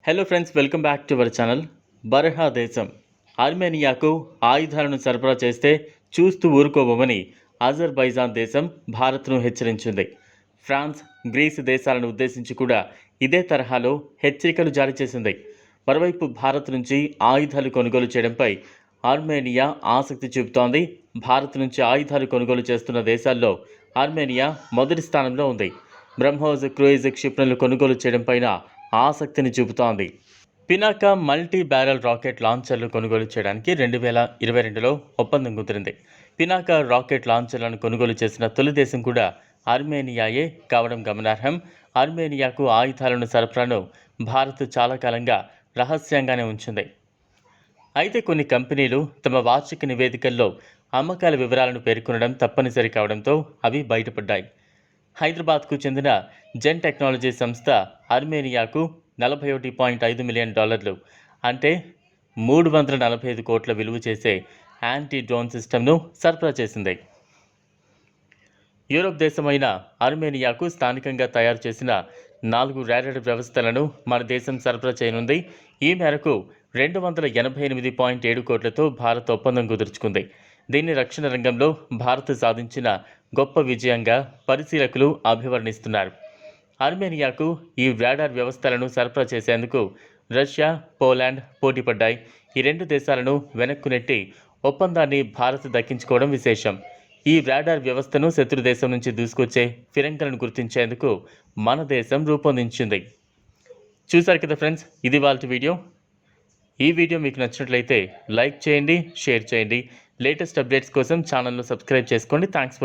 Hello friends, welcome back to our channel. బర్హా దేశం ఆర్మేనియాకు ఆయుధాలను సరఫరా చేస్తే చూస్తూ ఊరుకోబోమని అజర్బైజాన్ దేశం భారత్ను హెచ్చరించింది. ఫ్రాన్స్, గ్రీస్ దేశాలను ఉద్దేశించి కూడా ఇదే తరహాలో హెచ్చరికలు జారీ చేసింది. మరోవైపు భారత్ నుంచి ఆయుధాలు కొనుగోలు చేయడంపై ఆర్మేనియా ఆసక్తి చూపుతోంది. భారత్ నుంచి ఆయుధాలు కొనుగోలు చేస్తున్న దేశాల్లో ఆర్మేనియా మొదటి స్థానంలో ఉంది. బ్రహ్మోస్ క్రూయిజ్ క్షిపణులు కొనుగోలు చేయడంపైన ఆసక్తిని చూపుతోంది. పినాకా మల్టీ బ్యారెల్ రాకెట్ లాంచర్లు కొనుగోలు చేయడానికి 2022లో ఒప్పందం కుదిరింది. పినాకా రాకెట్ లాంచర్లను కొనుగోలు చేసిన తొలి దేశం కూడా ఆర్మేనియాయే కావడం గమనార్హం. ఆర్మేనియాకు ఆయుధాలను సరఫరాను భారత్ చాలా కాలంగా రహస్యంగానే ఉంచింది. అయితే కొన్ని కంపెనీలు తమ వార్షిక నివేదికల్లో అమ్మకాల వివరాలను పేర్కొనడం తప్పనిసరి కావడంతో అవి బయటపడ్డాయి. హైదరాబాద్కు చెందిన జెన్ టెక్నాలజీ సంస్థ ఆర్మేనియాకు $41.5 మిలియన్ అంటే 345 కోట్ల విలువ చేసే యాంటీ డ్రోన్ సిస్టమ్ను సరఫరా చేసింది. యూరోప్ దేశమైన ఆర్మేనియాకు స్థానికంగా తయారు చేసిన 4 రాడార్ వ్యవస్థలను మన దేశం సరఫరా చేయనుంది. ఈ మేరకు 288.7 కోట్లతో భారత్ ఒప్పందం కుదుర్చుకుంది. దీన్ని రక్షణ రంగంలో భారత్ సాధించిన గొప్ప విజయంగా పరిశీలకులు అభివర్ణిస్తున్నారు. ఆర్మేనియాకు ఈ రాడార్ వ్యవస్థలను సరఫరా చేసేందుకు రష్యా, పోలాండ్ పోటీ పడ్డాయి. ఈ రెండు దేశాలను వెనక్కు నెట్టి ఒప్పందాన్ని భారత్ దక్కించుకోవడం విశేషం. ఈ రాడార్ వ్యవస్థను శత్రు దేశం నుంచి దూసుకొచ్చే ఫిరంగులను గుర్తించేందుకు మన దేశం రూపొందించింది. చూశారు కదా ఫ్రెండ్స్, ఇది వాళ్ళ వీడియో. ఈ వీడియో మీకు నచ్చినట్లయితే లైక్ చేయండి, షేర్ చేయండి. లేటెస్ట్ అప్డేట్స్ కోసం ఛానల్ను సబ్స్క్రైబ్ చేసుకోండి. థ్యాంక్స్.